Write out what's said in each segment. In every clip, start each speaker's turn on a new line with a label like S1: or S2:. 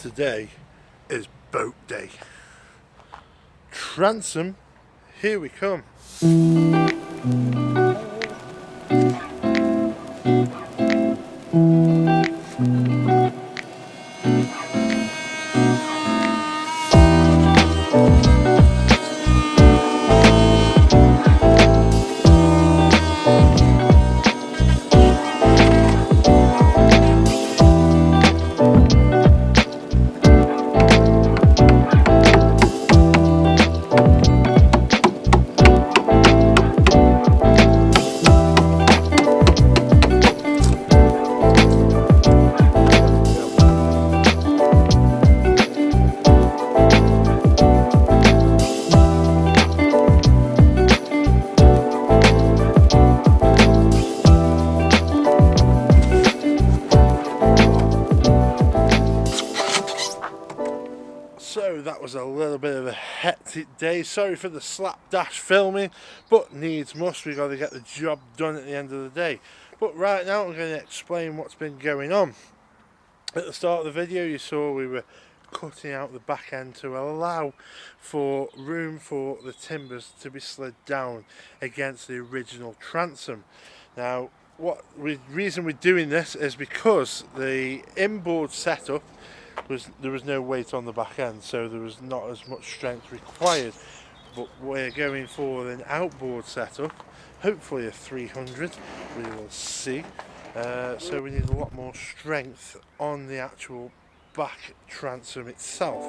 S1: Today is boat day. Transom, here we come. So that was a little bit of a hectic day. Sorry for the slapdash filming, but needs must. We've got to get the job done at the end of the day. But right now I'm going to explain what's been going on. At the start of the video you saw we were cutting out the back end to allow for room for the timbers to be slid down against the original transom. Now reason we're doing this is because the inboard setup there was no weight on the back end, so there was not as much strength required, but we're going for an outboard setup, hopefully a 300, we will see. So we need a lot more strength on the actual back transom itself.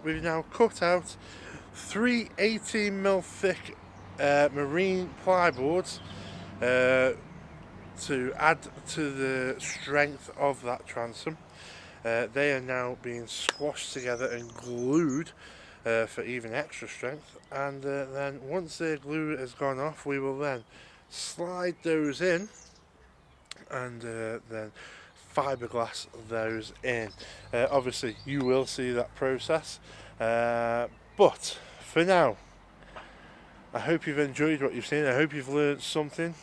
S1: We've now cut out 3 18mm thick marine plyboards to add to the strength of that transom. They are now being squashed together and glued for even extra strength, and then once the glue has gone off we will then slide those in and then fiberglass those in. Obviously you will see that process, but for now I hope you've enjoyed what you've seen. I hope you've learned something,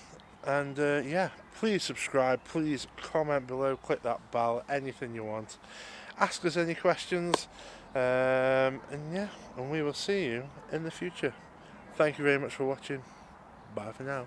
S1: and yeah, Please subscribe, please comment below, click that bell, anything you want. Ask us any questions, and yeah, and we will see you in the future. Thank you very much for watching. Bye for now.